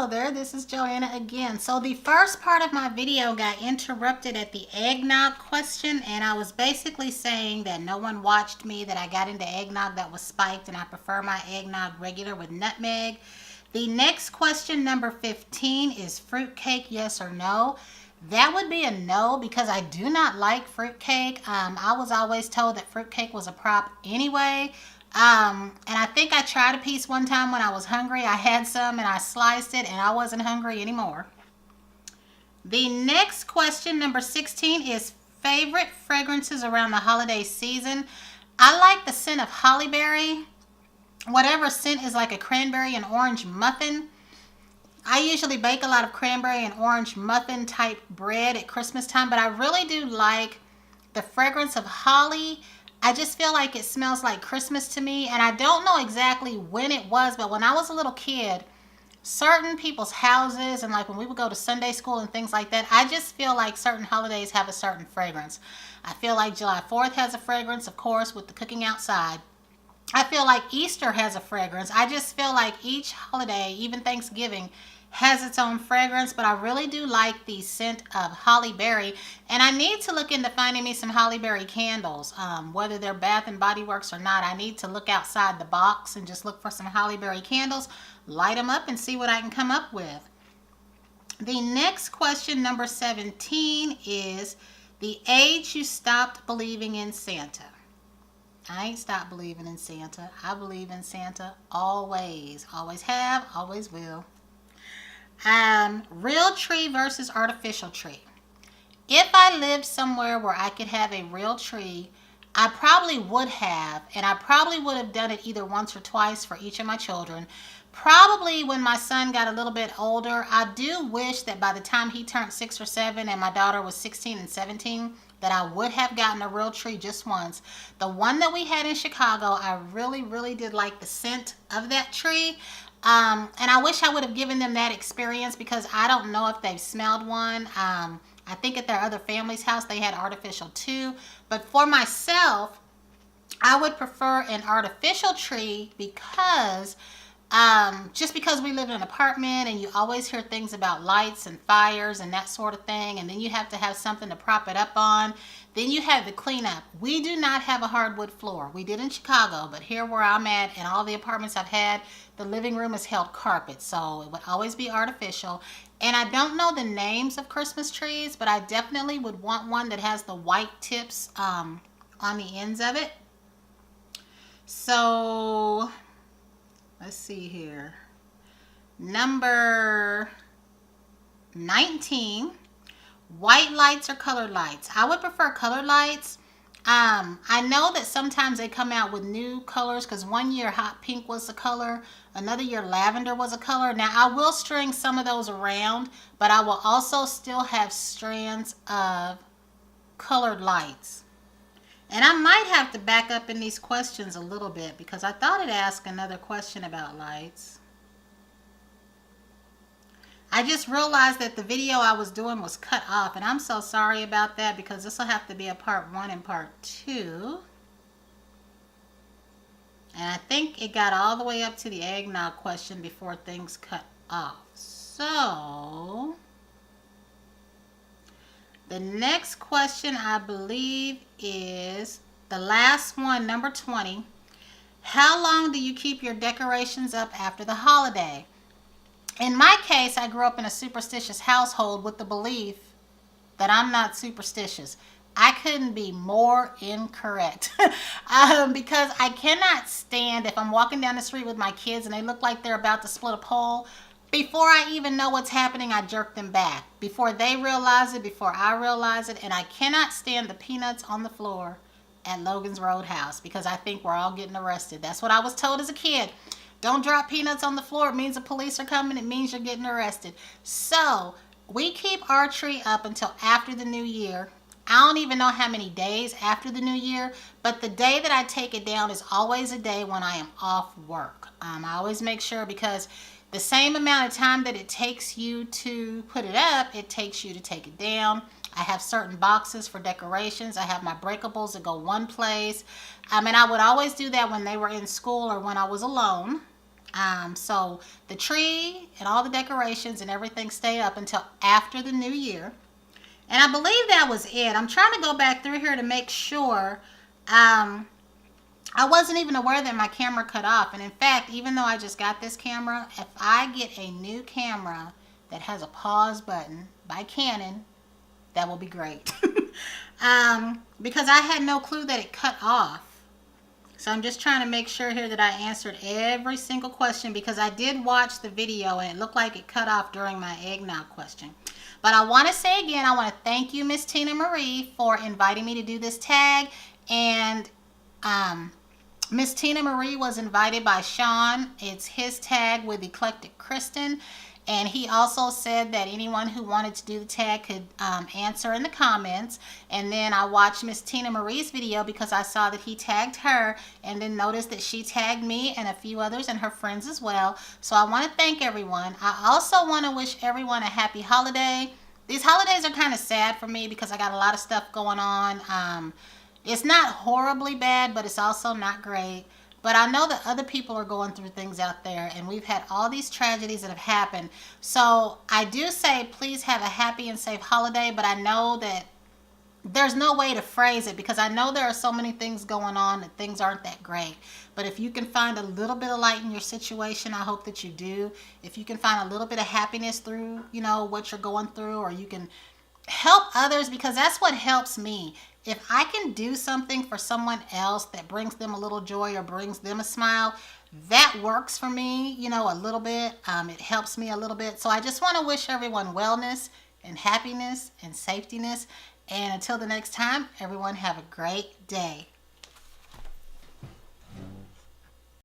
Hello there, this is Joanna again. So the first part of my video got interrupted at the eggnog question, and I was basically saying that no one watched me, that I got into eggnog that was spiked, and I prefer my eggnog regular with nutmeg. The next question, number 15, is fruitcake, yes or no? That would be a no because I do not like fruitcake. I was always told that fruitcake was a prop anyway. And I think I tried a piece one time when I was hungry. I had some and I sliced it and I wasn't hungry anymore. The next question, number 16, is favorite fragrances around the holiday season. I like the scent of holly berry. Whatever scent is like a cranberry and orange muffin. I usually bake a lot of cranberry and orange muffin type bread at Christmas time, but I really do like the fragrance of holly. I just feel like it smells like Christmas to me, and I don't know exactly when it was, but when I was a little kid, certain people's houses and like when we would go to Sunday school and things like that, I just feel like certain holidays have a certain fragrance. I feel like July 4th has a fragrance, of course, with the cooking outside. I feel like Easter has a fragrance. I just feel like each holiday, even Thanksgiving, has its own fragrance, but I really do like the scent of holly berry, and I need to look into finding me some holly berry candles, whether they're Bath and Body Works or not. I need to look outside the box and just look for some holly berry candles, light them up, and see what I can come up with. The next question, number 17, is the age you stopped believing in Santa. I ain't stopped believing in Santa. I believe in Santa always. Always have, always will. Real tree versus artificial tree. If I lived somewhere where I could have a real tree, I probably would have, and I probably would have done it either once or twice for each of my children. Probably when my son got a little bit older, I do wish that by the time he turned 6 or 7 and my daughter was 16 and 17, that I would have gotten a real tree just once. The one that we had in Chicago, I really, really did like the scent of that tree. And I wish I would have given them that experience because I don't know if they've smelled one. I think at their other family's house they had artificial too. But for myself, I would prefer an artificial tree because just because we live in an apartment and you always hear things about lights and fires and that sort of thing, and then you have to have something to prop it up on. Then you have the cleanup. We do not have a hardwood floor. We did in Chicago, but here where I'm at and all the apartments I've had, the living room is held carpet, so it would always be artificial. And I don't know the names of Christmas trees, but I definitely would want one that has the white tips on the ends of it. So let's see here. Number 19, white lights or colored lights. I would prefer colored lights. I know that sometimes they come out with new colors because one year hot pink was a color, another year lavender was a color. Now I will string some of those around, but I will also still have strands of colored lights. And I might have to back up in these questions a little bit because I thought it asked another question about lights. I just realized that the video I was doing was cut off, and I'm so sorry about that because this will have to be a part 1 and part 2. And I think it got all the way up to the eggnog question before things cut off. So the next question, I believe, is the last one, number 20. How long do you keep your decorations up after the holiday? In my case, I grew up in a superstitious household with the belief that I'm not superstitious. I couldn't be more incorrect because I cannot stand if I'm walking down the street with my kids and they look like they're about to split a pole. Before I even know what's happening, I jerk them back. Before they realize it, before I realize it, and I cannot stand the peanuts on the floor at Logan's Roadhouse because I think we're all getting arrested. That's what I was told as a kid. Don't drop peanuts on the floor. It means the police are coming. It means you're getting arrested. So we keep our tree up until after the new year. I don't even know how many days after the new year, but the day that I take it down is always a day when I am off work. I always make sure because the same amount of time that it takes you to put it up, it takes you to take it down. I have certain boxes for decorations. I have my breakables that go one place. And I would always do that when they were in school or when I was alone. So the tree and all the decorations and everything stay up until after the new year. And I believe that was it. I'm trying to go back through here to make sure. I wasn't even aware that my camera cut off. And in fact, even though I just got this camera, if I get a new camera that has a pause button by Canon, that will be great. Because I had no clue that it cut off. So I'm just trying to make sure here that I answered every single question, because I did watch the video and it looked like it cut off during my eggnog question. But I want to say again, I want to thank you, Miss Tina Marie, for inviting me to do this tag. And Miss Tina Marie was invited by Sean. It's his tag with Eclectic Kristen. And he also said that anyone who wanted to do the tag could answer in the comments. And then I watched Miss Tina Marie's video because I saw that he tagged her, and then noticed that she tagged me and a few others and her friends as well. So I want to thank everyone. I also want to wish everyone a happy holiday. These holidays are kind of sad for me because I got a lot of stuff going on. It's not horribly bad, but it's also not great. But I know that other people are going through things out there, and we've had all these tragedies that have happened. So I do say please have a happy and safe holiday, but I know that there's no way to phrase it because I know there are so many things going on that things aren't that great. But if you can find a little bit of light in your situation, I hope that you do. If you can find a little bit of happiness through, what you're going through, or you can help others, because that's what helps me. If I can do something for someone else that brings them a little joy or brings them a smile, that works for me, a little bit. It helps me a little bit. So I just want to wish everyone wellness and happiness and safetyness. And until the next time, everyone have a great day.